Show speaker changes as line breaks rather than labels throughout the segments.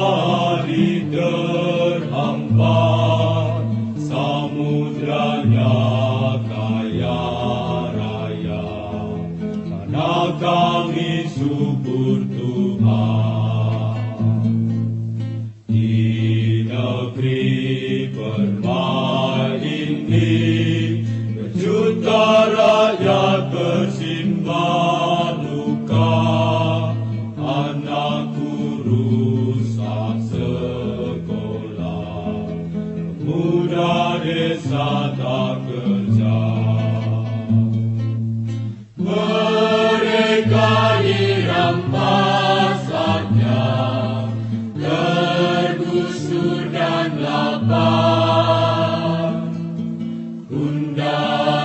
hari terhambat, samudranya kaya raya, karena kami syukur Tuhan. Di negeri permai ini, berjuta rakyat bersimbah duka, anakku rusak sekolah, pemuda desa tak kerja. Mereka dirampasnya, tergusur dan lapar. Bunda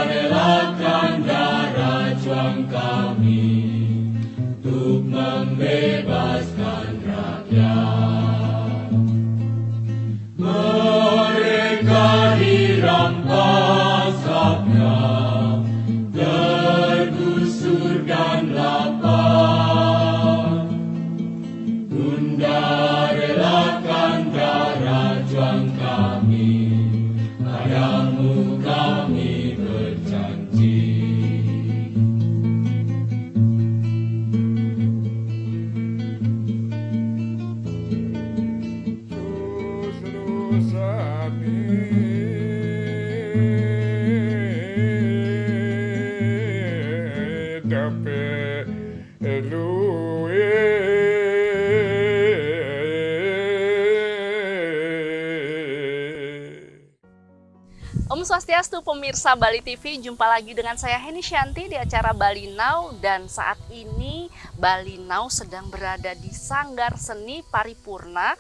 relakan darah juang kami untuk membebaskan rakyat. Mereka dirampas haknya, tergusur dan lapar. Bunda relakan darah juang kami, padamu kami berjanji.
Om Swastiastu, pemirsa Bali TV, jumpa lagi dengan saya Heni Shanti di acara Bali Now, dan saat ini Bali Now sedang berada di Sanggar Seni Paripurna,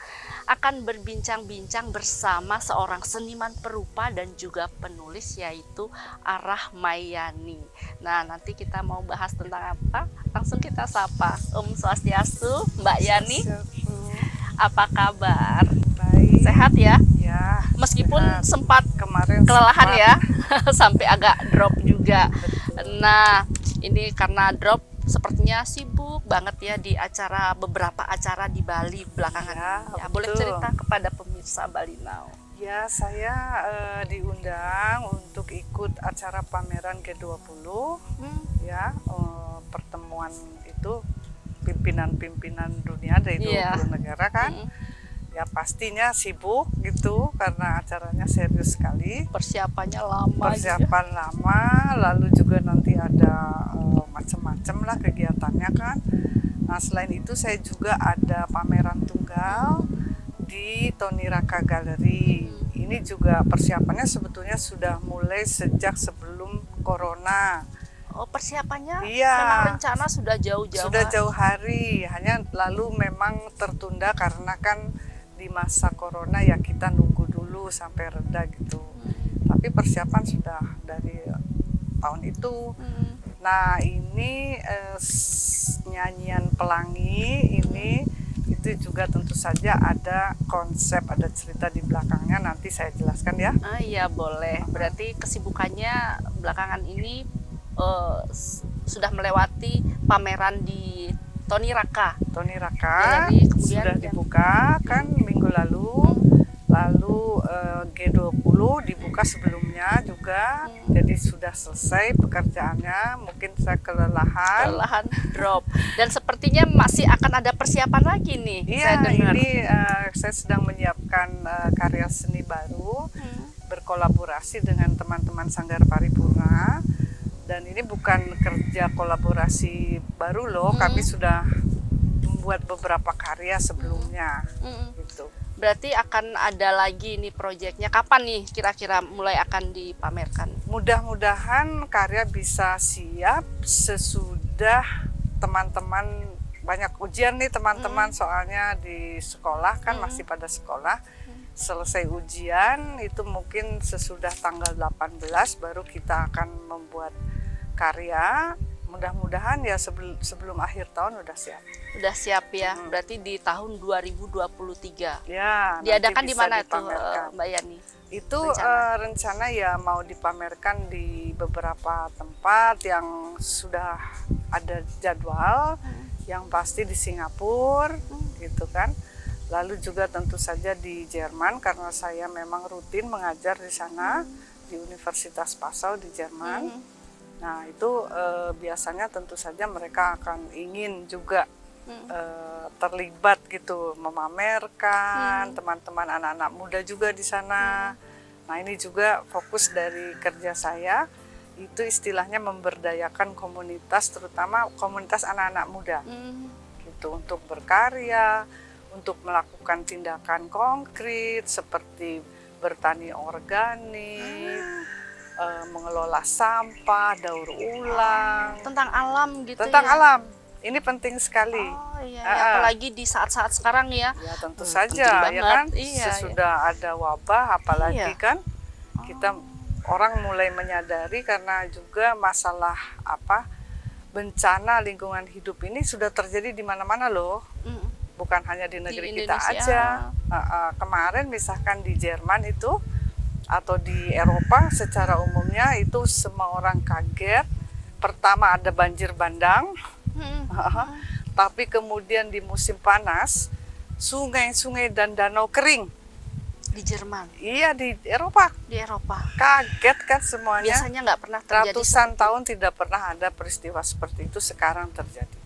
akan berbincang-bincang bersama seorang seniman perupa dan juga penulis, yaitu Arah Mayani. Nah, nanti kita mau bahas tentang apa? Langsung kita sapa. Om Swastiastu, Mbak Yani. Apa kabar?
Baik.
Sehat ya?
Ya.
Meskipun
sehat.
sempat
Kemarin
kelelahan
sempat.
ya, sampai agak drop juga.
Betul.
Nah, ini karena drop sepertinya sibuk banget ya di beberapa acara di Bali belakangan
Ya,
ini. Ya, boleh
betul.
cerita kepada pemirsa Bali Now?
Ya, saya diundang untuk ikut acara pameran G20 ya, pertemuan itu pimpinan-pimpinan dunia dari 20
Iya.
negara kan. Ya pastinya sibuk gitu karena acaranya serius sekali.
Persiapannya lama.
Persiapan lama, lalu juga nanti ada macam-macam lah kegiatannya kan. Nah, selain itu saya juga ada pameran tunggal di Tony Raka Gallery. Ini juga persiapannya sebetulnya sudah mulai sejak sebelum corona.
Oh, persiapannya
Iya.
memang rencana sudah jauh-jauh.
Sudah jauh hari, hanya lalu memang tertunda karena kan di masa corona ya kita nunggu dulu sampai reda gitu. Tapi persiapan sudah dari tahun itu. Nah, ini nyanyian pelangi ini itu juga tentu saja ada konsep, ada cerita di belakangnya, nanti saya jelaskan ya.
Ah, iya boleh. Berarti kesibukannya belakangan ini sudah melewati pameran di Tony Raka.
Tony Raka
Galeri, kemudian
sudah dibuka kan minggu lalu. Lalu G20 dibuka sebelumnya juga, jadi sudah selesai pekerjaannya. Mungkin saya kelelahan.
Drop. Dan sepertinya masih akan ada persiapan lagi nih.
Iya,
saya dengar.
ini saya sedang menyiapkan karya seni baru, berkolaborasi dengan teman-teman Sanggar Paripurna. Dan ini bukan kerja kolaborasi baru loh, kami sudah membuat beberapa karya sebelumnya. Gitu.
Berarti akan ada lagi nih proyeknya. Kapan nih kira-kira mulai akan dipamerkan?
Mudah-mudahan karya bisa siap sesudah teman-teman banyak ujian nih teman-teman, soalnya di sekolah kan masih pada sekolah. Selesai ujian itu mungkin sesudah tanggal 18 baru kita akan membuat karya. Mudah-mudahan ya sebelum akhir tahun udah siap.
Udah siap ya. Berarti di tahun 2023.
Ya.
Diadakan
nanti
di mana itu,
dipamerkan.
Mbak Yani?
Itu rencana ya mau dipamerkan di beberapa tempat yang sudah ada jadwal, yang pasti di Singapura, gitu kan. Lalu juga tentu saja di Jerman karena saya memang rutin mengajar di sana di Universitas Passau di Jerman. Nah itu biasanya tentu saja mereka akan ingin juga terlibat gitu, memamerkan teman-teman anak-anak muda juga di sana. Nah ini juga fokus dari kerja saya, itu istilahnya memberdayakan komunitas, terutama komunitas anak-anak muda gitu, untuk berkarya, untuk melakukan tindakan konkret seperti bertani organik, mengelola sampah, daur ulang.
Tentang alam gitu
Tentang
ya?
alam, ini penting sekali.
Oh iya, apalagi di saat-saat sekarang ya.
Ya tentu
Penting
saja, ya
banget.
kan.
Iya,
Sesudah ada wabah, apalagi
Iya.
kan kita orang mulai menyadari karena juga masalah bencana lingkungan hidup ini sudah terjadi di mana-mana loh. Bukan hanya di negeri kita
Indonesia.
aja. Kemarin misalkan di Jerman itu atau di Eropa secara umumnya itu semua orang kaget. Pertama ada banjir bandang, tapi kemudian di musim panas sungai-sungai dan danau kering.
Di Jerman,
Iya di Eropa,
di Eropa.
kaget kan semuanya.
Biasanya nggak pernah terjadi.
Ratusan tahun tidak pernah ada peristiwa seperti itu, sekarang terjadi.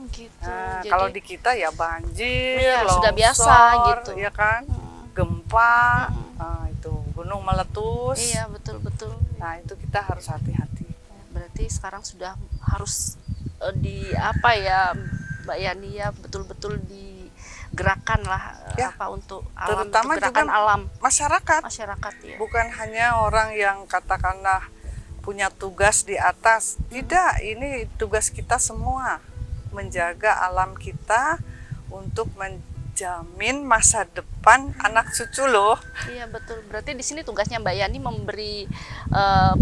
Gitu.
Nah,
Jadi,
kalau di kita ya banjir,
Iya, sudah biasa
longsor,
gitu.
ya kan, gempa, itu gunung meletus.
iya betul-betul.
Nah itu kita harus hati-hati.
Berarti sekarang sudah harus di apa ya, Mbak Yani ya, betul-betul digerakkan lah
Ya,
untuk alam,
terutama
untuk gerakan
juga
alam
Masyarakat,
masyarakat ya.
bukan hanya orang yang katakanlah punya tugas di atas. Tidak, ini tugas kita semua menjaga alam kita untuk menjamin masa depan anak cucu loh.
Iya betul. Berarti di sini tugasnya Mbak Yani memberi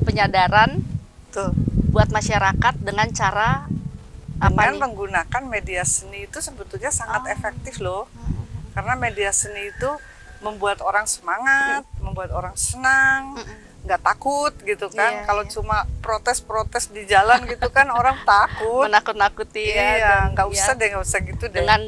penyadaran
Tuh.
buat masyarakat dengan cara apa
Dengan
nih?
menggunakan media seni itu sebetulnya sangat efektif loh. Karena media seni itu membuat orang semangat, membuat orang senang, nggak takut gitu kan.
Iya,
Kalau
iya.
cuma protes-protes di jalan gitu kan orang takut.
Menakut-nakuti ya.
Iya,
dan
nggak
ya,
usah deh, nggak usah gitu deh.
dengan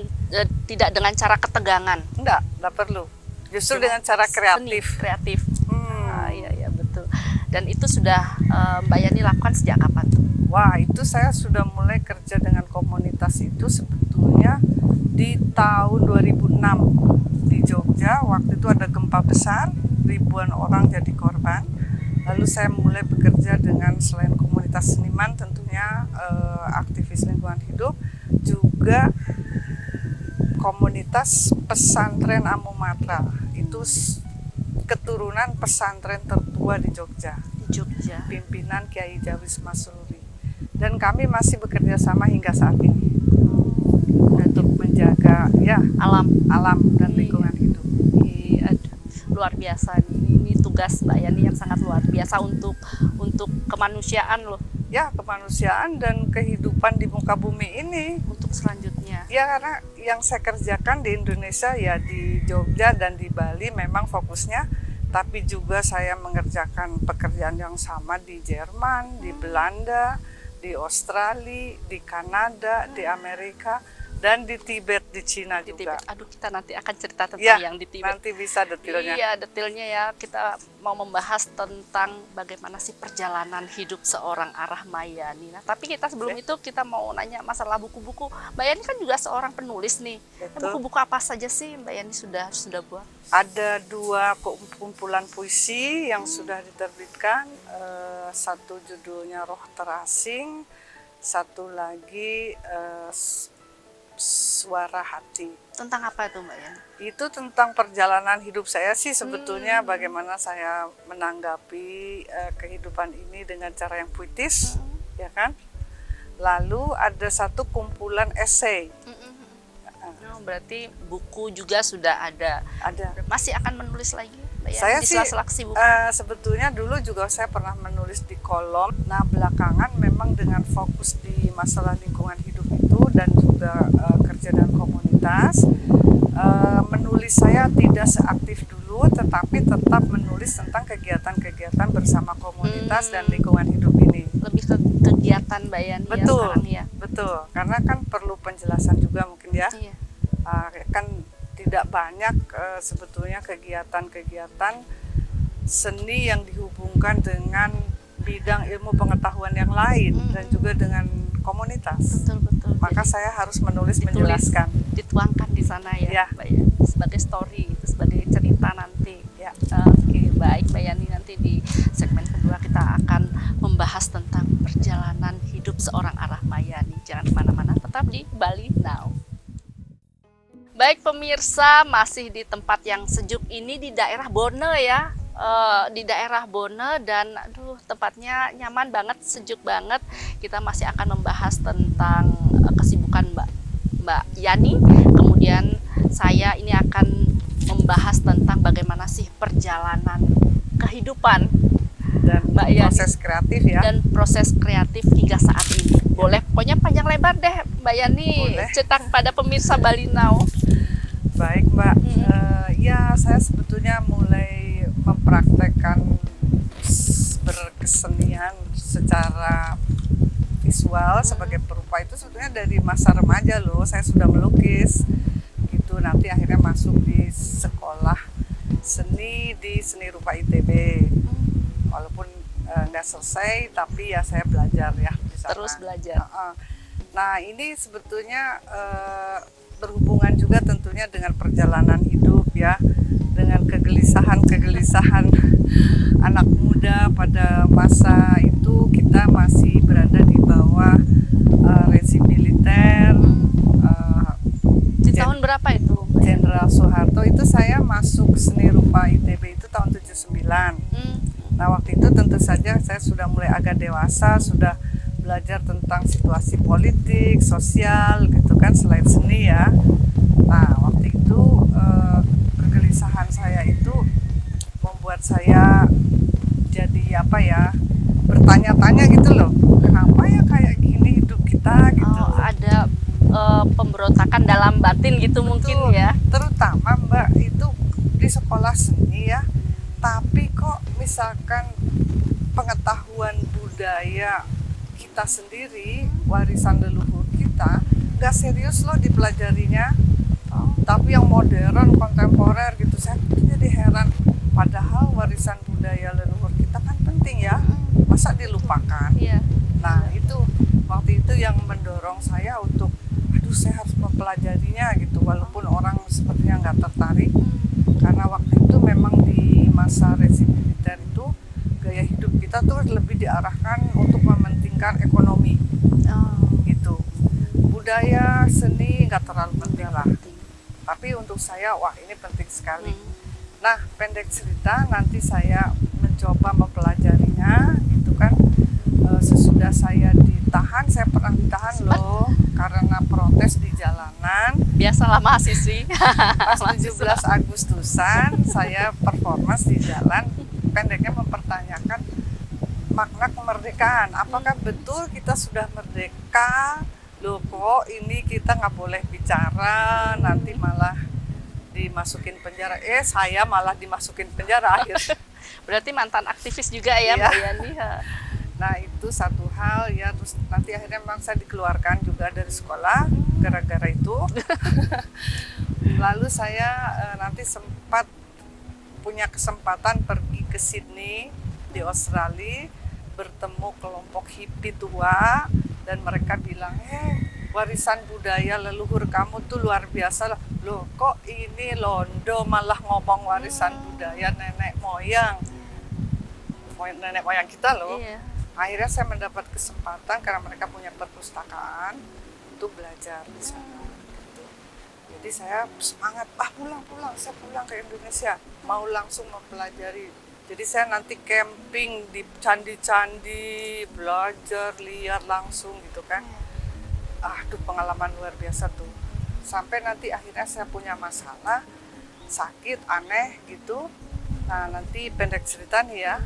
tidak dengan cara ketegangan.
Nggak perlu. Justru
Cuma
dengan cara
seni,
kreatif.
kreatif.
Hmm.
Ah, iya betul. Dan itu sudah Mbak Yani lakukan sejak kapan tuh?
Wah, itu saya sudah mulai kerja dengan komunitas itu sebetulnya di tahun 2006 di Jogja. Waktu itu ada gempa besar, ribuan orang jadi korban. Lalu saya mulai bekerja dengan selain komunitas seniman tentunya aktivis lingkungan hidup, juga komunitas pesantren Amumatra. Itu keturunan pesantren tertua di Jogja.
Di Jogja.
Pimpinan Kiai Jawis Masluri. Dan kami masih bekerja sama hingga saat ini untuk menjaga ya alam dan lingkungan hidup.
Iya, aduh, luar biasa nih. Ini tugas Mbak Yani yang sangat luar biasa untuk kemanusiaan loh,
Ya, kemanusiaan dan kehidupan di muka bumi ini.
untuk selanjutnya.
Ya, karena yang saya kerjakan di Indonesia ya di Jogja dan di Bali memang fokusnya, tapi juga saya mengerjakan pekerjaan yang sama di Jerman, di Belanda, di Australia, di Kanada, di Amerika, dan di Tibet, di Cina
Di
juga.
Tibet. Aduh, kita nanti akan cerita tentang
Ya,
yang di Tibet.
nanti bisa detailnya.
Iya, detailnya ya. Kita mau membahas tentang bagaimana sih perjalanan hidup seorang Arahmayani. Nah, tapi kita sebelum itu kita mau nanya masalah buku-buku. Mbak Yani kan juga seorang penulis nih. Nah,
Betul.
buku-buku apa saja sih Mbak Yani sudah buat?
Ada 2 kumpulan puisi yang sudah diterbitkan. Satu judulnya Roh Terasing, satu lagi Suara Hati.
Tentang apa itu Mbak Yani?
Itu tentang perjalanan hidup saya sih sebetulnya, bagaimana saya menanggapi kehidupan ini dengan cara yang puitis, ya kan? Lalu ada satu kumpulan esai.
Oh, berarti buku juga sudah ada.
Ada.
Masih akan menulis lagi Mbak Yani
Saya
di
sih
sela-sela kesibukan?
sebetulnya dulu juga saya pernah menulis di kolom. Nah belakangan memang dengan fokus di masalah lingkungan hidup itu dan juga kerja dengan komunitas, menulis saya tidak seaktif dulu, tetapi tetap menulis tentang kegiatan-kegiatan bersama komunitas dan lingkungan hidup ini.
Lebih ke kegiatan Mbak Yani ya
Betul,
sekarang ya.
betul. Karena kan perlu penjelasan juga mungkin ya.
Iya.
Kan tidak banyak sebetulnya kegiatan-kegiatan seni yang dihubungkan dengan bidang ilmu pengetahuan yang lain dan juga dengan komunitas.
Betul.
Maka
Jadi,
saya harus menulis
ditulis,
menjelaskan.
dituangkan di sana ya,
Ya.
Mbak Yani, sebagai story, itu sebagai cerita nanti.
Ya.
Oke, baik Mbak Yani, nanti di segmen kedua kita akan membahas tentang perjalanan hidup seorang Arahmayani. Jangan kemana-mana, tetap di Bali Now. Baik pemirsa, masih di tempat yang sejuk ini di daerah Bone ya. Di daerah Bone dan tempatnya nyaman banget, sejuk banget. Kita masih akan membahas tentang kesibukan Mbak Yani. Kemudian saya ini akan membahas tentang bagaimana sih perjalanan kehidupan
Dan
Mbak Yani
proses kreatif ya.
dan proses kreatif hingga saat ini. Boleh, pokoknya panjang lebar deh Mbak Yani,
Boleh.
cerita pada pemirsa Bali Now.
Baik Mbak, ya saya sebetulnya mulai mempraktekkan berkesenian secara visual sebagai perupa itu sebetulnya dari masa remaja loh. Saya sudah melukis gitu, nanti akhirnya masuk di sekolah seni di Seni Rupa ITB. Walaupun nggak selesai, tapi ya saya belajar ya di sana.
Terus belajar.
Nah ini sebetulnya berhubungan juga tentunya dengan perjalanan hidup ya, dengan kegelisahan anak muda pada masa itu. Kita masih berada di bawah rezim militer.
Di tahun berapa itu?
Jenderal Soeharto. Itu saya masuk Seni Rupa ITB itu tahun 79. Nah waktu itu tentu saja saya sudah mulai agak dewasa, sudah belajar tentang situasi politik, sosial gitu kan, selain seni ya. Nah waktu itu kegelisahan saya itu membuat saya jadi apa ya, bertanya-tanya gitu loh, kenapa ya kayak gini hidup kita gitu.
Ada pemberontakan dalam batin gitu.
Betul.
Mungkin ya.
Terutama Mbak itu di sekolah seni ya, tapi kok misalkan pengetahuan budaya kita sendiri, warisan leluhur kita, nggak serius loh dipelajarinya. Tapi yang modern, kontemporer gitu, saya tuh jadi heran. Padahal warisan budaya leluhur kita kan penting ya, masa dilupakan?
Iya.
Nah itu waktu itu yang mendorong saya untuk, aduh saya harus mempelajarinya gitu, walaupun orang sepertinya nggak tertarik. Karena waktu itu memang di masa rezim militer itu gaya hidup kita tuh lebih diarahkan untuk mementingkan ekonomi gitu. Budaya seni nggak terlalu penting lah, tapi untuk saya wah ini penting sekali. Nah pendek cerita, nanti saya mencoba mempelajarinya gitu kan. Sesudah saya ditahan, saya pernah ditahan loh karena protes di jalanan.
Biasalah mahasiswi.
Pas 17 Agustusan saya performance di jalan, pendeknya mempertanyakan makna kemerdekaan. Apakah betul kita sudah merdeka? Loh kok ini kita nggak boleh bicara, nanti malah dimasukin penjara. Saya malah dimasukin penjara akhirnya.
Berarti mantan aktivis juga ya
Iya.
Mbak Yani.
Nah itu satu hal ya, terus nanti akhirnya memang saya dikeluarkan juga dari sekolah gara-gara itu. Lalu saya nanti sempat punya kesempatan pergi ke Sydney di Australia, bertemu kelompok hippie tua, dan mereka bilang, warisan budaya leluhur kamu tuh luar biasa lah. Loh kok ini Londo malah ngomong warisan budaya nenek moyang kita loh.
Iya.
Akhirnya saya mendapat kesempatan karena mereka punya perpustakaan untuk belajar di sana. Gitu. Jadi saya semangat, pulang, saya pulang ke Indonesia, mau langsung mempelajari. Jadi saya nanti camping di candi-candi, belajar, lihat langsung gitu kan. Aduh pengalaman luar biasa tuh. Sampai nanti akhirnya saya punya masalah, sakit, aneh gitu. Nah nanti pendek cerita nih ya,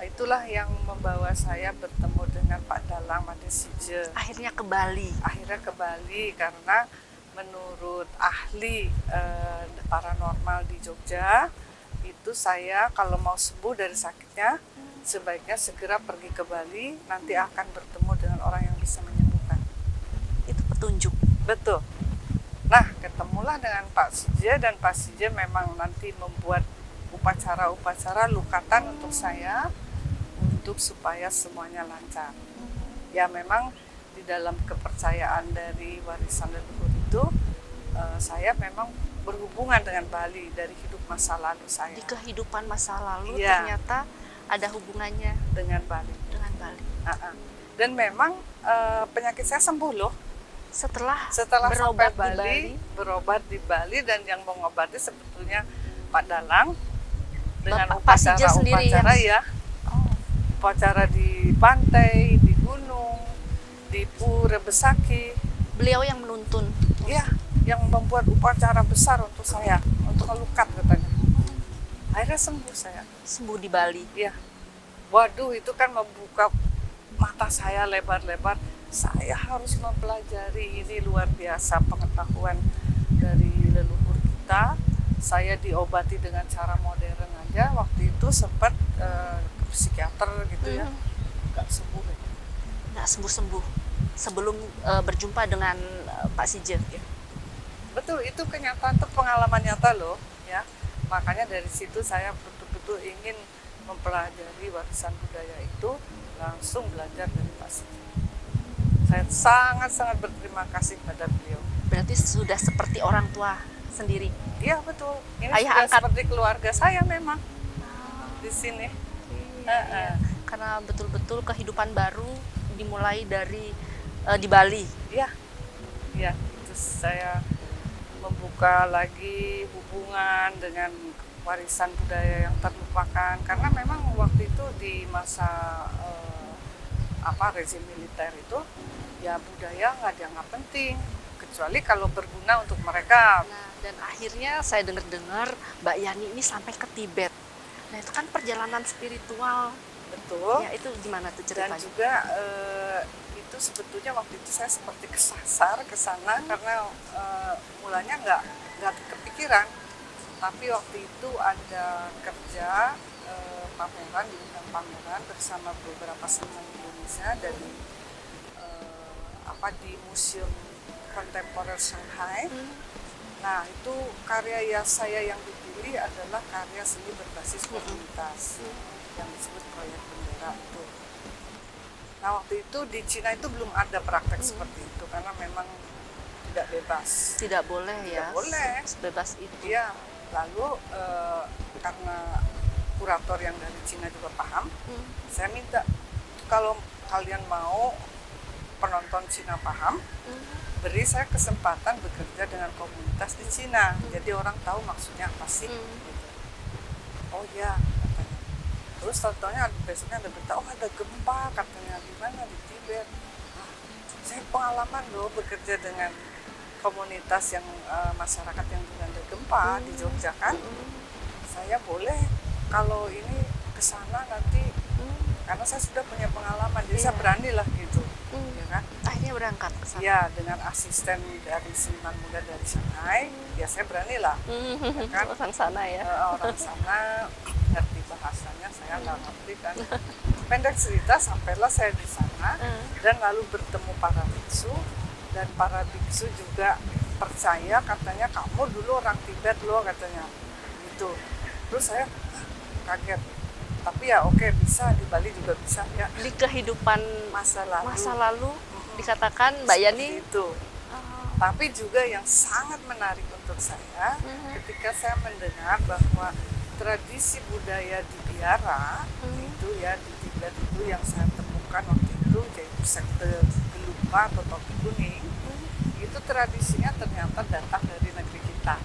itulah yang membawa saya bertemu dengan Pak Dalang Madesije.
Akhirnya ke Bali.
Akhirnya ke Bali karena menurut ahli paranormal di Jogja, itu saya kalau mau sembuh dari sakitnya sebaiknya segera pergi ke Bali, nanti akan bertemu dengan orang yang bisa menyembuhkan.
Itu petunjuk.
Betul. Nah, ketemulah dengan Pak Sije, dan Pak Sije memang nanti membuat upacara-upacara lukatan untuk saya, untuk supaya semuanya lancar. Ya memang di dalam kepercayaan dari warisan leluhur itu, saya memang berhubungan dengan Bali dari hidup masa lalu saya.
Di kehidupan masa lalu
Iya.
ternyata ada hubungannya
Dengan Bali.
dengan Bali.
Dan memang penyakit saya sembuh loh.
Setelah
Setelah
berobat
sampai
di Bali,
berobat di Bali, dan yang mengobati sebetulnya Pak Dalang dengan
Bapak Pak Sije sendiri
upacara
yang-
ya,
oh,
upacara di pantai, di gunung, di Pura Besaki,
beliau yang menuntun.
ya, yang membuat upacara besar untuk saya, untuk ngelukat katanya. Akhirnya sembuh saya.
Sembuh di Bali.
Ya, waduh itu kan membuka mata saya lebar-lebar. Saya harus mempelajari, ini luar biasa pengetahuan dari leluhur kita. Saya diobati dengan cara modern aja. Waktu itu sempat ke psikiater gitu ya, nggak sembuh.
Nggak sembuh-sembuh sebelum berjumpa dengan Pak Sije.
Betul, itu kenyataan, itu pengalaman nyata loh ya. Makanya dari situ saya betul-betul ingin mempelajari warisan budaya itu, langsung belajar dari Pak Sije. Saya sangat-sangat berterima kasih pada beliau.
Berarti sudah seperti orang tua sendiri.
Iya betul. Ini
Ayah
sudah
angkat.
seperti keluarga saya memang di sini.
Iya. Karena betul-betul kehidupan baru dimulai dari di Bali.
Iya, iya. Terus saya membuka lagi hubungan dengan warisan budaya yang terlupakan, karena memang waktu itu di masa rezim militer itu, ya budaya nggak dianggap penting, kecuali kalau berguna untuk mereka.
Nah, dan akhirnya saya dengar-dengar Mbak Yani ini sampai ke Tibet. Nah, itu kan perjalanan spiritual.
Betul.
Ya, itu gimana tuh
Dan
ceritanya?
juga itu sebetulnya waktu itu saya seperti kesasar ke sana, karena mulanya nggak kepikiran, tapi waktu itu ada kerja pameran, diundang pameran bersama beberapa seniman Indonesia dari di Museum Kontemporer Shanghai. Nah, itu karya saya yang dipilih adalah karya seni berbasis komunitas yang disebut proyek bendera itu. Nah, waktu itu di Cina itu belum ada praktek seperti itu, karena memang tidak bebas.
Tidak boleh ya.
Tidak boleh.
Sebebas itu.
Iya, lalu karena kurator yang dari Cina juga paham, saya minta kalau kalian mau penonton Cina paham, beri saya kesempatan bekerja dengan komunitas di Cina, jadi orang tahu maksudnya apa sih. Gitu. Oh ya, katanya. Terus contohnya besoknya ada berita, oh ada gempa katanya, di mana, di Tibet. Nah, saya pengalaman loh bekerja dengan komunitas yang masyarakat yang dilanda gempa di Jogja kan. Saya boleh kalau ini ke sana nanti, karena saya sudah punya pengalaman, jadi saya beranilah gitu. Ya kan?
Akhirnya berangkat ke sana.
Ya, dengan asisten dari seniman muda dari Shanghai, ya saya beranilah. Ya kan?
Orang sana ya.
Orang sana ngerti bahasanya, saya nggak ngerti kan. Pendek cerita, sampailah saya di sana dan lalu bertemu para biksu, dan para biksu juga percaya, katanya kamu dulu orang Tibet loh katanya. Gitu. Terus saya kaget. Tapi ya oke, bisa di Bali juga bisa ya.
Di kehidupan
Masa lalu
dikatakan Mbak Yani
itu. Tapi juga yang sangat menarik untuk saya ketika saya mendengar bahwa tradisi budaya di biara itu ya di Tibet itu yang saya temukan waktu itu, yaitu sekte Gelugpa atau topi kuning, itu tradisinya ternyata datang dari negeri kita.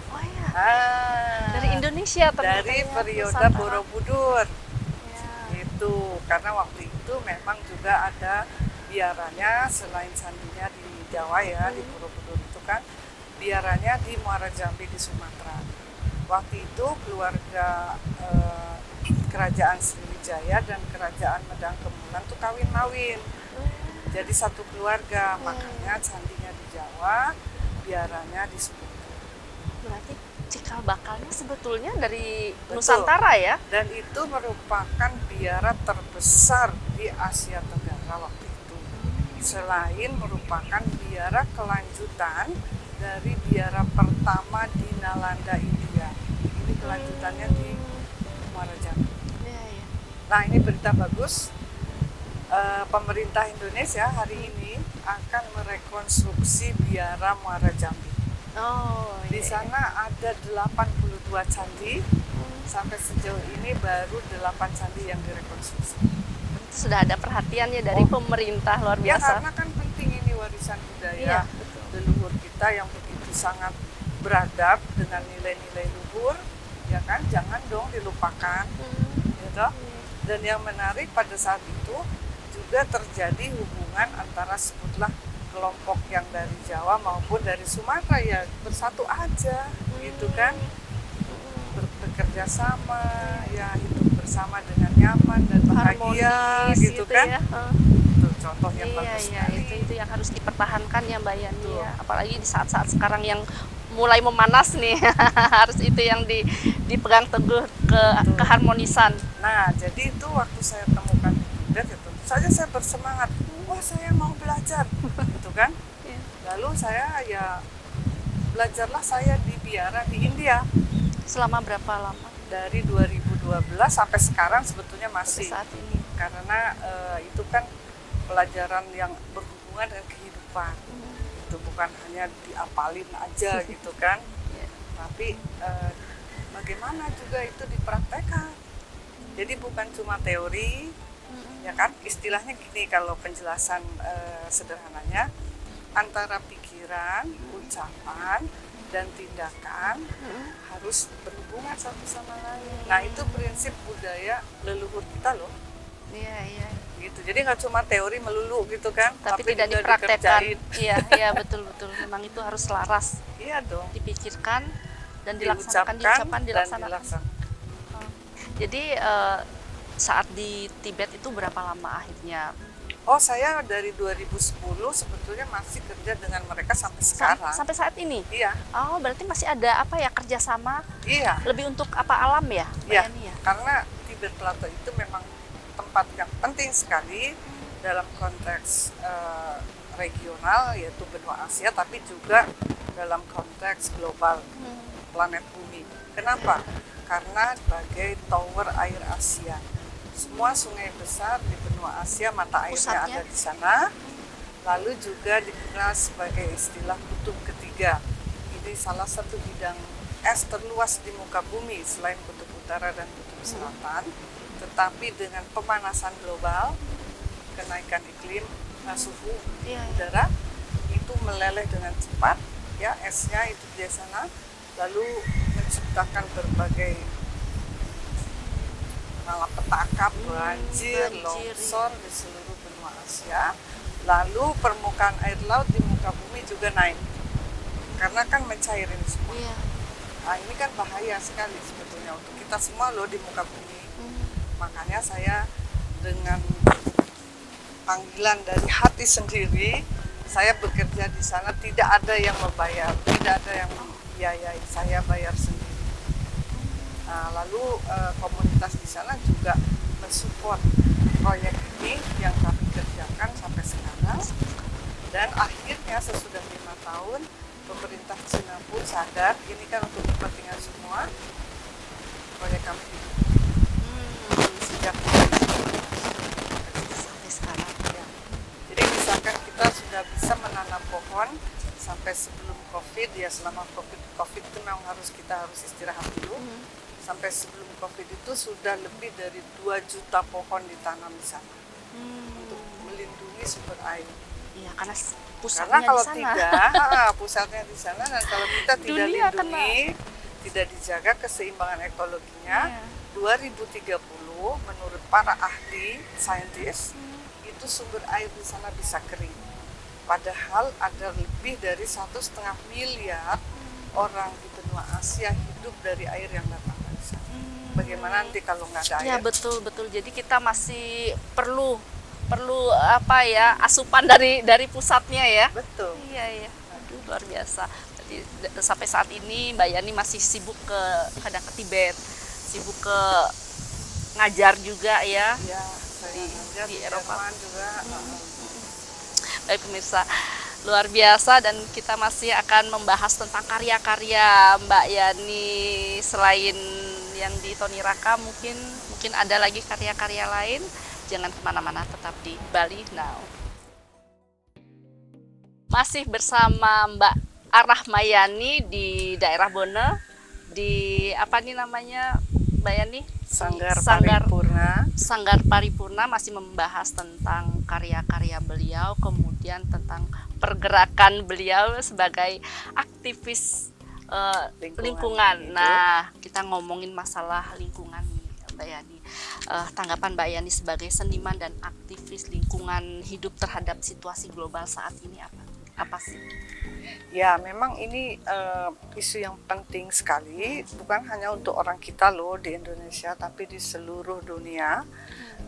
Oh ya. Dari
Dari
Indonesia ternyata.
dari
ya,
periode
Nusantara.
Borobudur.
Ya.
Itu karena waktu itu memang juga ada biaranya selain sandinya di Jawa ya, di Borobudur itu kan biaranya di Muara Jambi di Sumatera. Waktu itu keluarga kerajaan Sriwijaya dan kerajaan Medang Kemulan tuh kawin-mawin. Jadi satu keluarga, makanya sandinya di Jawa, biaranya di Sumatera.
Berarti cikal bakalnya sebetulnya dari
Betul.
Nusantara ya.
Dan itu merupakan biara terbesar di Asia Tenggara waktu itu. Selain merupakan biara kelanjutan dari biara pertama di Nalanda, India. Ini kelanjutannya di Muara Jambi.
Iya, iya.
Nah, ini berita bagus. Pemerintah Indonesia hari ini akan merekonstruksi biara Muara Jambi.
Oh,
Di
iya.
sana ada 82 candi. Sampai sejauh ini baru 8 candi yang direkonstruksi.
Sudah ada perhatiannya dari pemerintah, luar
Ya,
biasa.
karena kan penting ini warisan
Iya,
budaya
betul.
leluhur kita yang begitu sangat beradab dengan nilai-nilai luhur, ya kan? Jangan dong dilupakan, gitu. Dan yang menarik pada saat itu juga terjadi hubungan antara sebutlah kelompok yang dari Jawa maupun dari Sumatera, ya bersatu aja, gitu kan? Bekerja sama, ya hidup bersama dengan nyaman dan bahagia,
Harmonis
gitu kan?
ya.
Itu contoh yang
Iya,
bagus
iya,
sekali.
itu yang harus dipertahankan ya Mbak Yani
Betul.
ya. Apalagi di saat-saat sekarang yang mulai memanas nih, harus itu yang dipegang teguh keharmonisan.
Nah, jadi itu waktu saya temukan di Tibet, ya tentu saja saya bersemangat. Wah, saya mau belajar, gitu kan?
Iya.
Lalu saya ya belajarlah saya di biara di India
Selama berapa lama
dari 2012 sampai sekarang sebetulnya
sampai
masih.
saat ini?
Karena itu kan pelajaran yang berhubungan dengan kehidupan. Itu bukan hanya diapalin aja gitu kan,
Iya.
tapi bagaimana juga itu dipraktekkan. Jadi bukan cuma teori, ya kan? Istilahnya gini kalau penjelasan sederhananya, antara pikiran, ucapan, dan tindakan harus berhubungan satu sama lain. Nah, itu prinsip budaya leluhur kita loh.
Iya, iya.
Gitu. Jadi nggak cuma teori melulu gitu kan,
Tapi tidak
juga
dipraktekkan.
dikerjain.
Iya, iya, betul-betul. Memang itu harus selaras,
Iya dong.
dipikirkan dan dilaksanakan,
Diucapkan dan
dilaksanakan.
dilaksanakan.
Jadi saat di Tibet itu berapa lama akhirnya?
Oh, saya dari 2010 sebetulnya masih kerja dengan mereka sampai sekarang.
Sampai saat ini?
Iya,
Oh, berarti masih ada apa ya, kerjasama
iya,
lebih untuk apa, alam ya, Mbak
iya.
Yani ya?
Karena Tibet Plateau itu memang tempat yang penting sekali dalam konteks regional, yaitu benua Asia, tapi juga dalam konteks global planet bumi. Kenapa? Karena sebagai tower air Asia. Semua sungai besar di benua Asia, mata airnya
Pusatnya.
ada di sana. Lalu juga dikenal sebagai istilah kutub ketiga. Ini salah satu bidang es terluas di muka bumi selain kutub utara dan kutub selatan. Tetapi dengan pemanasan global, kenaikan iklim, suhu
Iya, iya.
udara itu meleleh dengan cepat, ya esnya itu di sana, lalu menciptakan berbagai malapetaka, banjir, longsor di seluruh benua Asia. Lalu permukaan air laut di muka bumi juga naik, karena kan mencairin semua.
Iya.
Nah, ini kan bahaya sekali sebetulnya untuk kita semua loh di muka bumi. Makanya saya dengan panggilan dari hati sendiri, saya bekerja di sana, tidak ada yang membayar, tidak ada yang membiayai, saya bayar sendiri. Nah, lalu komunitas di sana juga mensupport proyek ini yang kami kerjakan sampai sekarang. Dan akhirnya sesudah 5 tahun, pemerintah Cina pun sadar, ini kan untuk kepentingan semua, proyek kami didukung. Sejak
Sampai sekarang.
ya. Jadi misalkan kita sudah bisa menanam pohon sampai sebelum COVID, ya selama COVID itu memang kita harus istirahat dulu. Sampai sebelum COVID itu sudah lebih dari 2 juta pohon ditanam di sana untuk melindungi sumber air.
Iya, karena
Karena
pusatnya
kalau
di sana.
tidak, pusatnya di sana, dan kalau kita tidak
Dunia
lindungi, tidak dijaga keseimbangan ekologinya,
Iya.
2030 menurut para ahli saintis itu sumber air di sana bisa kering. Padahal ada lebih dari 1,5 miliar orang di benua Asia hidup dari air yang datang dari sana. Bagaimana nanti kalau nggak ada
Ya
air?
betul. Jadi kita masih perlu apa ya, asupan dari pusatnya ya.
Betul.
Iya. Aduh, luar biasa. Jadi sampai saat ini Mbak Yani masih sibuk kadang ke Tibet, sibuk ke ngajar juga ya.
Ya, saya ngajar
di
di
Eropa.
Jerman juga.
Baik pemirsa, Luar biasa, dan kita masih akan membahas tentang karya-karya Mbak Yani selain yang di Toni Raka, mungkin ada lagi karya-karya lain. Jangan kemana-mana, tetap di Bali Now. Masih bersama Mbak Rahmayani di daerah Bone, di apa nih namanya Mbak Yani?
Sanggar
Paripurna, masih membahas tentang karya-karya beliau, kemudian tentang pergerakan beliau sebagai aktivis lingkungan. Nah, kita ngomongin masalah lingkungan nih, Mbak Yani. Tanggapan Mbak Yani sebagai seniman dan aktivis lingkungan hidup terhadap situasi global saat ini apa sih?
Ya, memang ini isu yang penting sekali, bukan hanya untuk orang kita loh di Indonesia, tapi di seluruh dunia.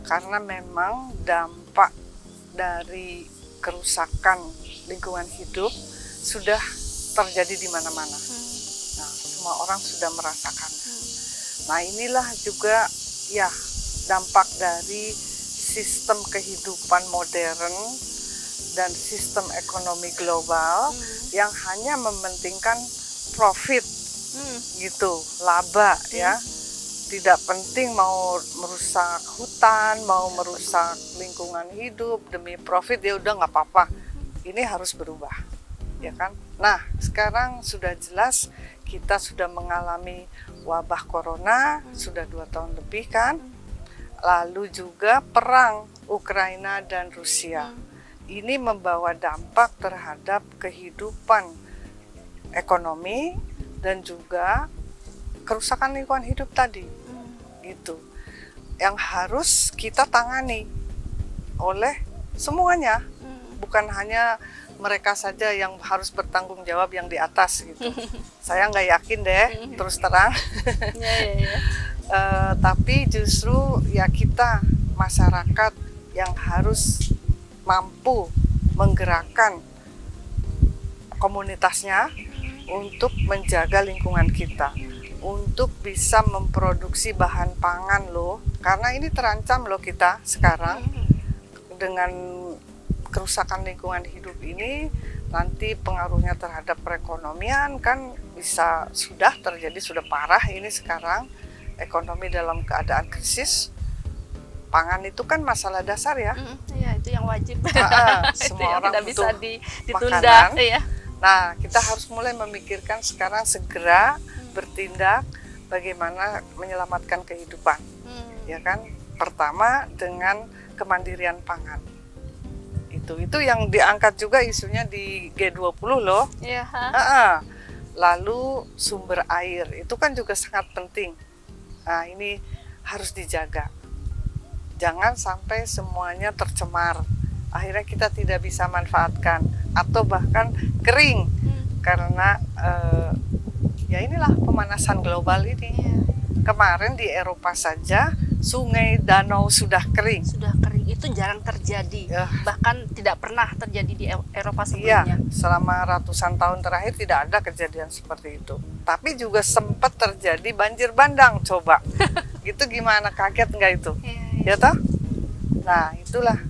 Karena memang dampak dari kerusakan lingkungan hidup sudah terjadi di mana-mana. Nah, semua orang sudah merasakan. Nah, inilah juga ya dampak dari sistem kehidupan modern dan sistem ekonomi global yang hanya mementingkan profit gitu, laba ya. Tidak penting mau merusak hutan, mau merusak lingkungan hidup demi profit, ya udah nggak apa-apa. Ini harus berubah, ya kan? Nah, sekarang sudah jelas kita sudah mengalami wabah corona sudah 2 tahun lebih kan. Lalu juga perang Ukraina dan Rusia. Ini membawa dampak terhadap kehidupan ekonomi dan juga kerusakan lingkungan hidup tadi. Gitu. Yang harus kita tangani oleh semuanya. Bukan hanya mereka saja yang harus bertanggung jawab yang di atas gitu. Saya nggak yakin deh, terus terang. Tapi justru ya kita masyarakat yang harus mampu menggerakkan komunitasnya untuk menjaga lingkungan kita, untuk bisa memproduksi bahan pangan loh, karena ini terancam loh kita sekarang dengan kerusakan lingkungan hidup ini. Nanti pengaruhnya terhadap perekonomian kan bisa sudah terjadi, sudah parah ini sekarang ekonomi dalam keadaan krisis. Pangan itu kan masalah dasar ya.
Iya, itu yang wajib.
Semua orang
tidak bisa ditunda.
makanan.
Ya.
Nah, kita harus mulai memikirkan sekarang segera bertindak bagaimana menyelamatkan kehidupan. Ya kan? Pertama dengan kemandirian pangan. Itu yang diangkat juga isunya di G20 loh.
Iya.
Lalu sumber air itu kan juga sangat penting. Nah, ini harus dijaga. Jangan sampai semuanya tercemar. Akhirnya kita tidak bisa manfaatkan atau bahkan kering karena ya inilah pemanasan global ini. Kemarin di Eropa saja sungai, danau sudah kering.
Itu jarang terjadi. Bahkan tidak pernah terjadi di Eropa sebelumnya.
Iya, selama ratusan tahun terakhir tidak ada kejadian seperti itu. Tapi juga sempat terjadi banjir bandang, coba. Gitu gimana, kaget nggak itu? Ya toh? Nah, itulah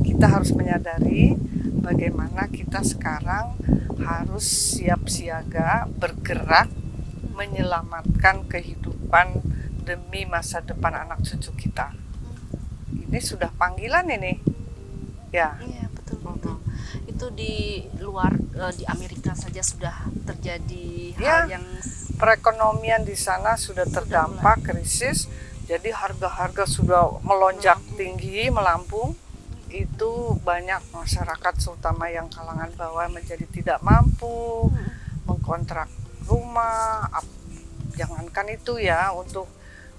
kita harus menyadari bagaimana kita sekarang harus siap siaga bergerak menyelamatkan kehidupan demi masa depan anak cucu kita. Ini sudah panggilan ini. Ya.
Iya, betul. Itu di luar di Amerika saja sudah terjadi hal yang
perekonomian di sana sudah terdampak krisis. Jadi harga-harga sudah melonjak tinggi, melampung. Itu banyak masyarakat terutama yang kalangan bawah menjadi tidak mampu mengkontrak rumah. Jangankan itu ya, untuk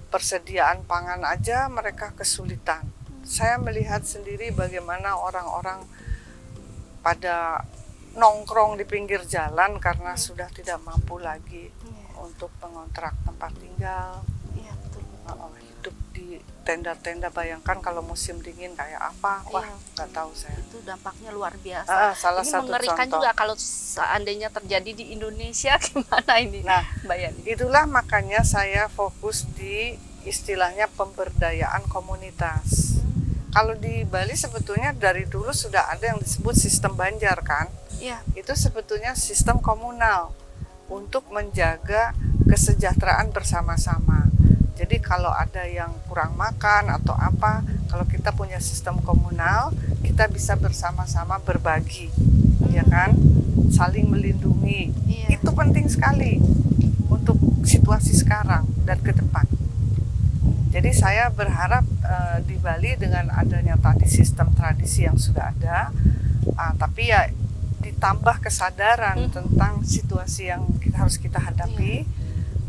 persediaan pangan aja mereka kesulitan. Saya melihat sendiri bagaimana orang-orang pada nongkrong di pinggir jalan karena sudah tidak mampu lagi untuk mengontrak tempat tinggal. Hidup di tenda-tenda, bayangkan kalau musim dingin kayak apa? Wah, nggak tahu saya.
Itu dampaknya luar biasa.
Salah
ini
satu
mengerikan
contoh.
juga kalau seandainya terjadi di Indonesia, gimana ini?
Nah,
bayangin.
Itulah makanya saya fokus di istilahnya pemberdayaan komunitas. Kalau di Bali sebetulnya dari dulu sudah ada yang disebut sistem Banjar kan.
Iya.
itu sebetulnya sistem komunal untuk menjaga kesejahteraan bersama-sama. Jadi kalau ada yang kurang makan atau apa, kalau kita punya sistem komunal, kita bisa bersama-sama berbagi, ya kan? Saling melindungi.
Iya.
Itu penting sekali untuk situasi sekarang dan ke depan. Jadi saya berharap di Bali dengan adanya tadi sistem tradisi yang sudah ada, tapi ya ditambah kesadaran tentang situasi yang harus kita hadapi.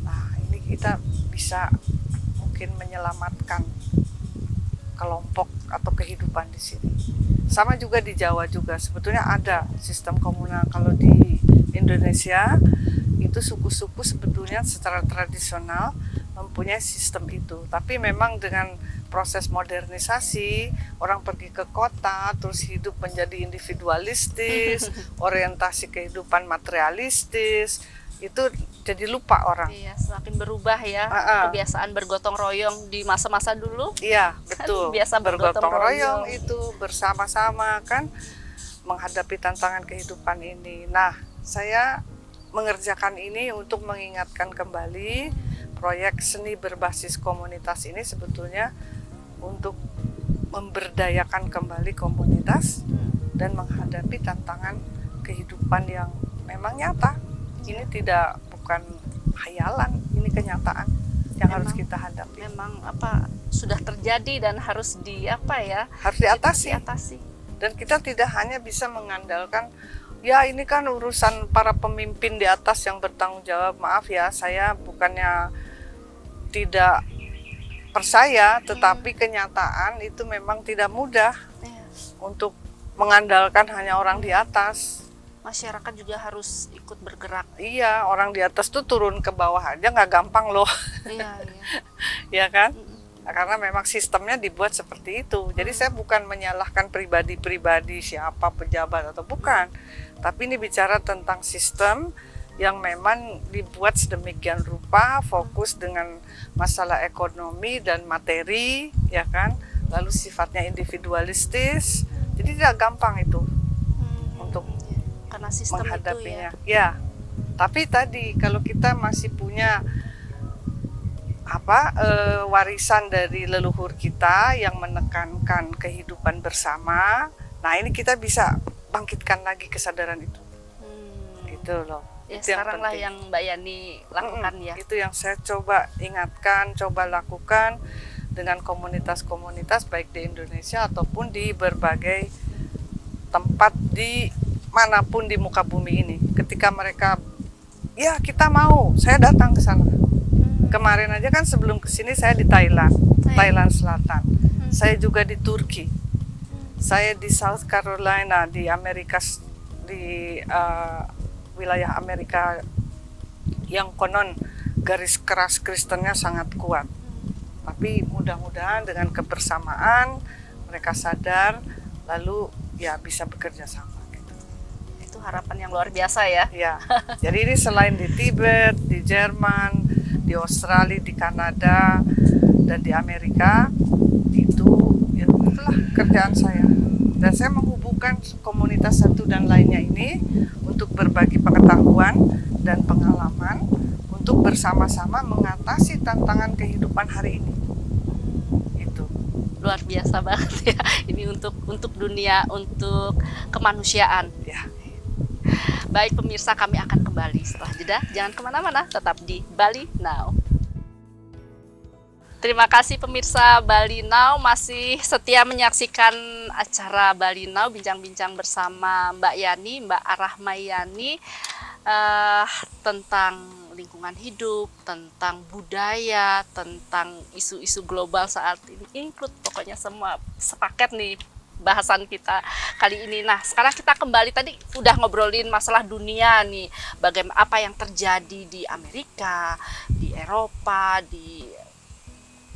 Nah, ini kita bisa mungkin menyelamatkan kelompok atau kehidupan di sini. Sama juga di Jawa juga sebetulnya ada sistem komunal. Kalau di Indonesia itu suku-suku sebetulnya secara tradisional mempunyai sistem itu. Tapi memang dengan proses modernisasi, orang pergi ke kota, terus hidup menjadi individualistis, orientasi kehidupan materialistis, itu jadi lupa orang.
Iya, semakin berubah ya kebiasaan bergotong royong di masa-masa dulu.
Iya, betul.
Biasa bergotong royong
itu bersama-sama kan menghadapi tantangan kehidupan ini. Nah, saya mengerjakan ini untuk mengingatkan kembali proyek seni berbasis komunitas ini sebetulnya untuk memberdayakan kembali komunitas dan menghadapi tantangan kehidupan yang memang nyata. Ini bukan hayalan, ini kenyataan yang harus kita hadapi.
Memang sudah terjadi dan harus
harus diatasi. Dan kita tidak hanya bisa mengandalkan ya ini kan urusan para pemimpin di atas yang bertanggung jawab. Maaf ya, saya bukannya tidak percaya, tetapi kenyataan itu memang tidak mudah untuk mengandalkan hanya orang di atas.
Masyarakat juga harus ikut bergerak.
Iya, orang di atas tuh turun ke bawah aja nggak gampang loh.
Iya.
Ya kan? Karena memang sistemnya dibuat seperti itu. Jadi saya bukan menyalahkan pribadi-pribadi siapa pejabat atau bukan. Tapi ini bicara tentang sistem yang memang dibuat sedemikian rupa, fokus dengan masalah ekonomi dan materi, ya kan? Lalu sifatnya individualistis. Jadi tidak gampang itu untuk
karena sistem
menghadapinya. Itu ya. Tapi tadi kalau kita masih punya warisan dari leluhur kita yang menekankan kehidupan bersama, nah ini kita bisa bangkitkan lagi kesadaran itu. Gitu loh.
Ya,
itu
sekarang lah yang Mbak Yani lakukan ya.
Itu yang saya coba ingatkan, coba lakukan dengan komunitas-komunitas baik di Indonesia ataupun di berbagai tempat di manapun di muka bumi ini. Ketika mereka, ya kita mau, saya datang ke sana. Kemarin aja kan sebelum kesini saya di Thailand Selatan. Saya juga di Turki. Saya di South Carolina, di Amerika, di wilayah Amerika yang konon garis keras Kristennya sangat kuat. Tapi mudah-mudahan dengan kebersamaan mereka sadar, lalu ya bisa bekerja sama.
Itu harapan yang luar biasa ya.
Ya, jadi ini selain di Tibet, di Jerman, di Australia, di Kanada, dan di Amerika, itulah kerjaan saya. Dan saya menghubungkan komunitas satu dan lainnya ini untuk berbagi pengetahuan dan pengalaman untuk bersama-sama mengatasi tantangan kehidupan hari ini. Itu
luar biasa banget ya. Ini untuk dunia, untuk kemanusiaan.
Ya.
Baik pemirsa, kami akan kembali setelah jeda. Jangan kemana-mana, tetap di Bali Now. Terima kasih pemirsa Bali Now, masih setia menyaksikan acara Bali Now, bincang-bincang bersama Mbak Yani, Mbak Rahmayani, tentang lingkungan hidup, tentang budaya, tentang isu-isu global saat ini, include pokoknya semua sepaket nih bahasan kita kali ini. Nah, sekarang kita kembali, tadi udah ngobrolin masalah dunia nih, bagaimana apa yang terjadi di Amerika, di Eropa, di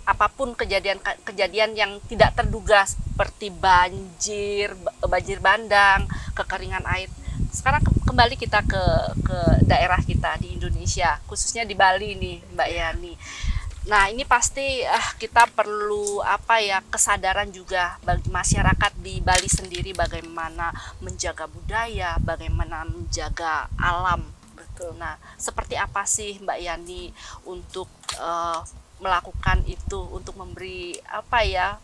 apapun kejadian yang tidak terduga seperti banjir bandang, kekeringan air. Sekarang kembali kita ke daerah kita di Indonesia, khususnya di Bali nih, Mbak Yani. Nah, ini pasti kita perlu apa ya, kesadaran juga bagi masyarakat di Bali sendiri bagaimana menjaga budaya, bagaimana menjaga alam.
Betul.
Nah, seperti apa sih Mbak Yani untuk melakukan itu, untuk memberi apa ya,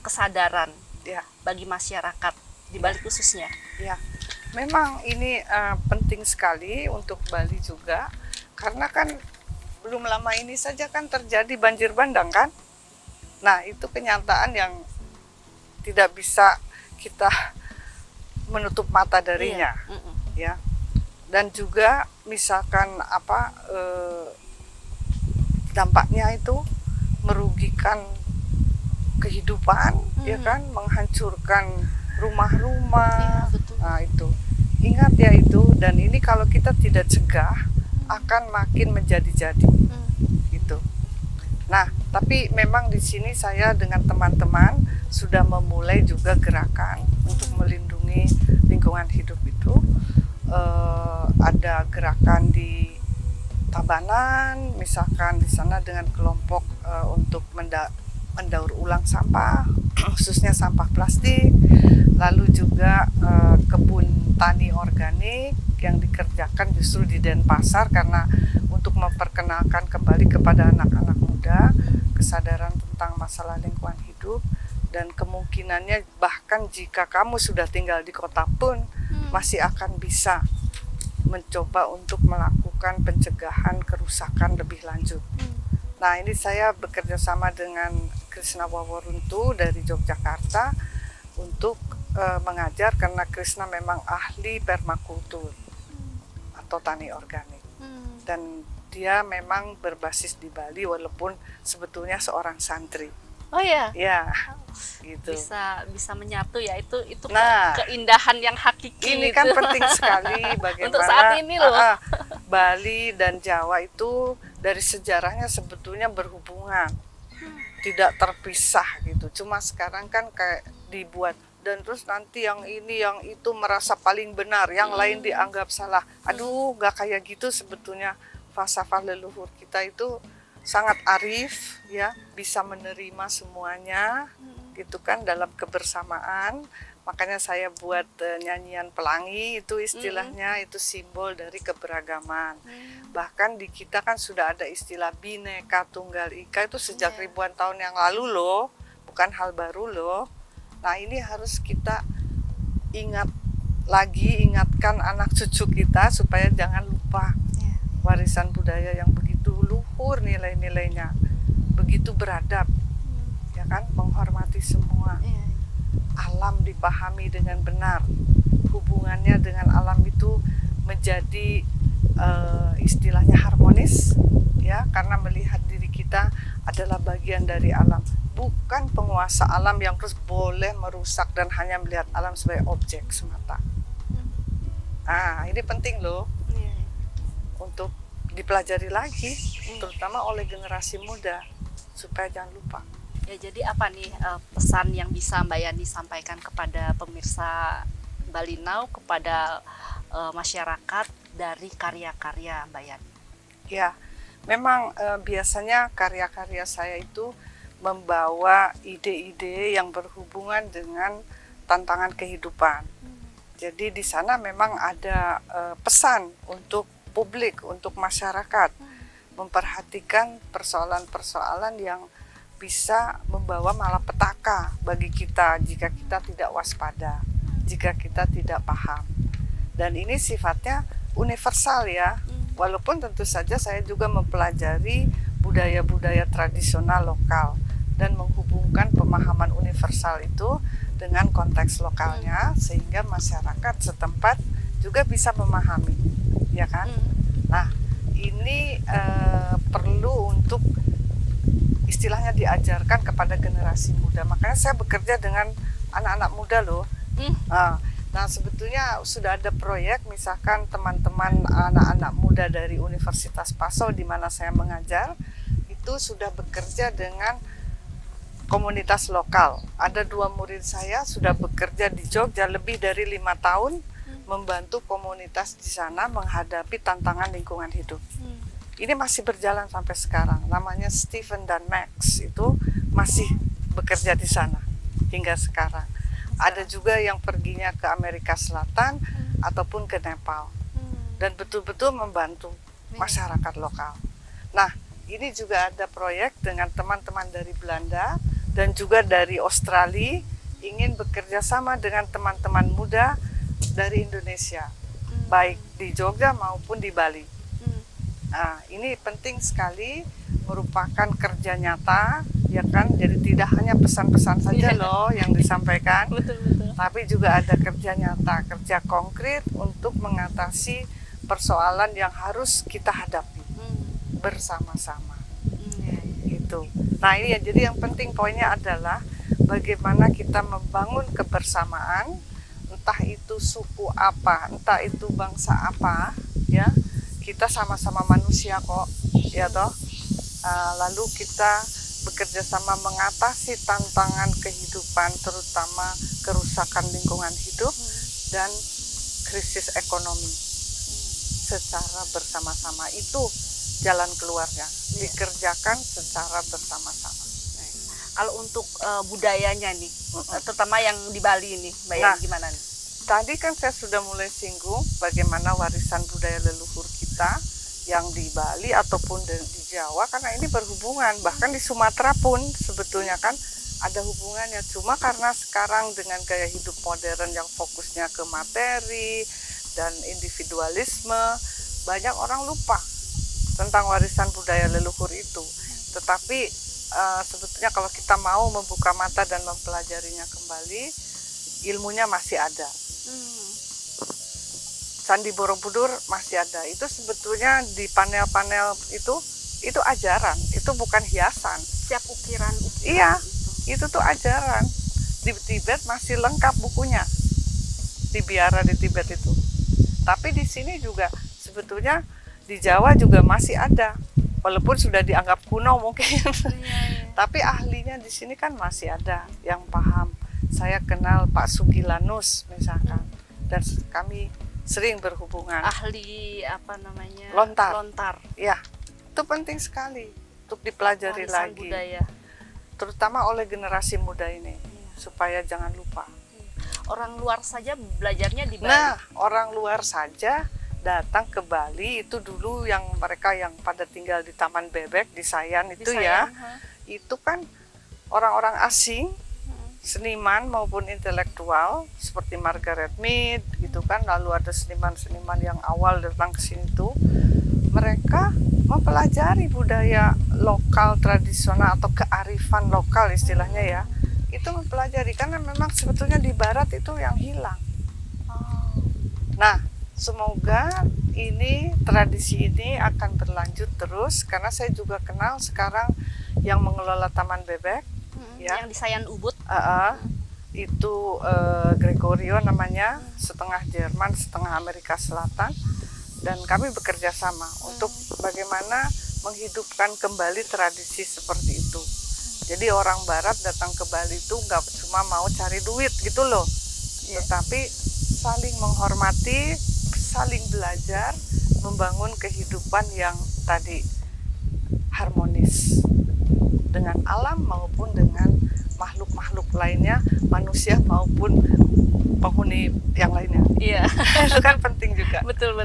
kesadaran
Ya,
bagi masyarakat di Bali khususnya?
ya. Memang ini penting sekali untuk Bali juga, karena kan belum lama ini saja kan terjadi banjir bandang kan. Nah, itu kenyataan yang tidak bisa kita menutup mata darinya,
Iya. Mm-mm.
ya. Dan juga misalkan dampaknya itu merugikan kehidupan, ya kan, menghancurkan rumah-rumah.
Iya, betul.
Nah, itu. Ingat ya itu, dan ini kalau kita tidak cegah akan makin menjadi-jadi gitu. Nah, tapi memang di sini saya dengan teman-teman sudah memulai juga gerakan untuk melindungi lingkungan hidup itu. Ada gerakan di Tabanan, misalkan di sana dengan kelompok untuk mendaur ulang sampah, khususnya sampah plastik. Lalu juga kebun tani organik yang dikerjakan justru di Denpasar, karena untuk memperkenalkan kembali kepada anak-anak muda kesadaran tentang masalah lingkungan hidup, dan kemungkinannya bahkan jika kamu sudah tinggal di kota pun masih akan bisa mencoba untuk melakukan pencegahan kerusakan lebih lanjut. Nah, ini saya bekerja sama dengan Krishna Waworuntu dari Yogyakarta untuk mengajar, karena Krishna memang ahli permakultur atau tani organik, dan dia memang berbasis di Bali walaupun sebetulnya seorang santri.
Oh ya,
Ya, gitu.
bisa menyatu ya, itu
Nah,
keindahan yang hakiki
ini
itu.
kan penting sekali bagaimana
Untuk saat ini loh.
Bali dan Jawa itu dari sejarahnya sebetulnya berhubungan, tidak terpisah gitu. Cuma sekarang kan kayak dibuat, dan terus nanti yang ini yang itu merasa paling benar, yang lain dianggap salah. Aduh, nggak kayak gitu sebetulnya. Falsafah leluhur kita itu sangat arif, ya, bisa menerima semuanya gitu kan dalam kebersamaan. Makanya saya buat nyanyian pelangi, itu istilahnya itu simbol dari keberagaman. Bahkan di kita kan sudah ada istilah Bhinneka Tunggal Ika, itu sejak ribuan tahun yang lalu loh, bukan hal baru loh. Nah, ini harus kita ingatkan anak cucu kita supaya jangan lupa warisan budaya yang begitu luhur nilai-nilainya, begitu beradab, ya kan, menghormati semua. Alam dipahami dengan benar, hubungannya dengan alam itu menjadi istilahnya harmonis, ya, karena melihat diri kita adalah bagian dari alam, bukan penguasa alam yang terus boleh merusak dan hanya melihat alam sebagai objek semata. Ah, ini penting loh untuk dipelajari lagi, terutama oleh generasi muda, supaya jangan lupa.
Ya, jadi apa nih pesan yang bisa Mbak Yani sampaikan kepada pemirsa Bali Now, kepada masyarakat dari karya-karya Mbak Yani?
Ya, memang biasanya karya-karya saya itu membawa ide-ide yang berhubungan dengan tantangan kehidupan. Jadi di sana memang ada pesan untuk publik, untuk masyarakat, memperhatikan persoalan-persoalan yang bisa membawa malapetaka bagi kita jika kita tidak waspada, jika kita tidak paham. Dan ini sifatnya universal ya, walaupun tentu saja saya juga mempelajari budaya-budaya tradisional lokal dan menghubungkan pemahaman universal itu dengan konteks lokalnya, sehingga masyarakat setempat juga bisa memahami, ya kan? Nah, ini perlu untuk istilahnya diajarkan kepada generasi muda. Makanya saya bekerja dengan anak-anak muda loh. Nah, sebetulnya sudah ada proyek, misalkan teman-teman anak-anak muda dari Universitas Paso di mana saya mengajar, itu sudah bekerja dengan komunitas lokal. Ada 2 murid saya sudah bekerja di Jogja lebih dari 5 tahun, membantu komunitas di sana menghadapi tantangan lingkungan hidup. Ini masih berjalan sampai sekarang. Namanya Steven dan Max, itu masih bekerja di sana hingga sekarang. Ada juga yang perginya ke Amerika Selatan ataupun ke Nepal dan betul-betul membantu masyarakat lokal. Nah, ini juga ada proyek dengan teman-teman dari Belanda dan juga dari Australia, ingin bekerja sama dengan teman-teman muda dari Indonesia, baik di Jogja maupun di Bali. Nah, ini penting sekali, merupakan kerja nyata, ya kan? Jadi tidak hanya pesan-pesan saja loh yang disampaikan, tapi juga ada kerja nyata, kerja konkret untuk mengatasi persoalan yang harus kita hadapi bersama-sama. Gitu. Nah, ini ya, jadi yang penting poinnya adalah bagaimana kita membangun kebersamaan, entah itu suku apa, entah itu bangsa apa, ya. Kita sama-sama manusia kok, ya toh. Lalu kita bekerja sama mengatasi tantangan kehidupan, terutama kerusakan lingkungan hidup dan krisis ekonomi secara bersama-sama. Itu jalan keluarnya, dikerjakan secara bersama-sama.
Kalau untuk budayanya nih, terutama yang di Bali ini, Mbak Yani, gimana nih?
Tadi kan saya sudah mulai singgung bagaimana warisan budaya leluhur kita yang di Bali ataupun di Jawa, karena ini berhubungan, bahkan di Sumatera pun sebetulnya kan ada hubungannya. Cuma karena sekarang dengan gaya hidup modern yang fokusnya ke materi dan individualisme, banyak orang lupa tentang warisan budaya leluhur itu. Tetapi sebetulnya kalau kita mau membuka mata dan mempelajarinya kembali, ilmunya masih ada. Candi Borobudur masih ada. Itu sebetulnya di panel-panel itu ajaran, itu bukan hiasan.
Setiap ukiran
Iya, itu tuh ajaran. Di Tibet masih lengkap bukunya, di biara di Tibet itu. Tapi di sini juga sebetulnya di Jawa juga masih ada, walaupun sudah dianggap kuno mungkin. Tapi ahlinya di sini kan masih ada yang paham. Saya kenal Pak Sugilanus misalkan, dan kami sering berhubungan.
Ahli apa namanya?
Lontar. Ya, itu penting sekali untuk dipelajari
warisan
lagi,
budaya.
terutama oleh generasi muda ini, supaya jangan lupa.
Orang luar saja belajarnya di Bali.
Nah, orang luar saja datang ke Bali itu dulu, yang mereka yang pada tinggal di Taman Bebek di Sayan itu ya, itu kan orang-orang asing, seniman maupun intelektual seperti Margaret Mead gitu kan, lalu ada seniman-seniman yang awal datang ke sini tuh, mereka mempelajari budaya lokal tradisional atau kearifan lokal istilahnya ya, itu mempelajari karena memang sebetulnya di barat itu yang hilang. Nah, semoga ini tradisi ini akan berlanjut terus, karena saya juga kenal sekarang yang mengelola Taman Bebek. Ya.
Yang di Sayan Ubud
itu Gregorio namanya, setengah Jerman setengah Amerika Selatan, dan kami bekerja sama untuk bagaimana menghidupkan kembali tradisi seperti itu. Jadi orang barat datang ke Bali itu nggak cuma mau cari duit gitu loh, tetapi saling menghormati, saling belajar, membangun kehidupan yang tadi harmonis dengan alam maupun dengan makhluk-makhluk lainnya, manusia maupun penghuni yang lainnya.
Iya.
Itu kan penting juga.
Betul.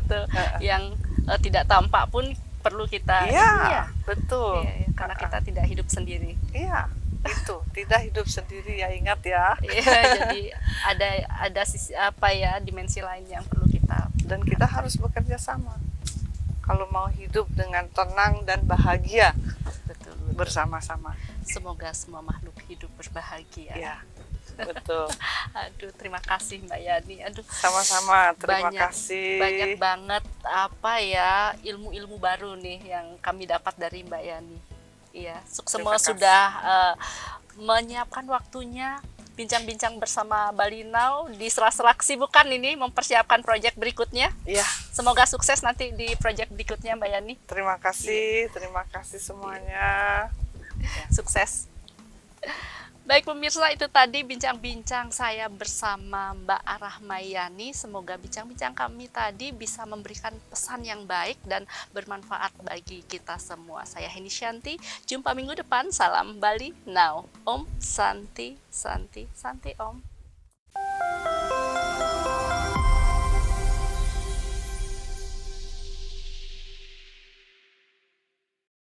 Yang tidak tampak pun perlu kita.
Iya, betul.
Iya, karena kita tidak hidup sendiri.
Iya, itu tidak hidup sendiri ya, ingat ya.
Iya, jadi ada sisi apa ya, dimensi lain yang perlu kita.
Dan kita harus bekerja sama. Kalau mau hidup dengan tenang dan bahagia.
Betul.
Bersama-sama.
Semoga semua makhluk hidup berbahagia.
Ya, betul.
Aduh, terima kasih Mbak Yani. Aduh,
sama-sama. Terima kasih.
Banyak banget apa ya, ilmu-ilmu baru nih yang kami dapat dari Mbak Yani. Iya, semua sudah menyiapkan waktunya bincang-bincang bersama Bali Now di sela-sela kesibukan ini mempersiapkan proyek berikutnya.
Iya.
Semoga sukses nanti di proyek berikutnya Mbak Yani.
Terima kasih semuanya.
Sukses. Baik pemirsa, itu tadi bincang-bincang saya bersama Mbak Rahmayani. Semoga bincang-bincang kami tadi bisa memberikan pesan yang baik dan bermanfaat bagi kita semua. Saya Heni Shanti, jumpa minggu depan. Salam Bali Now. Om Santi, Santi, Santi Om.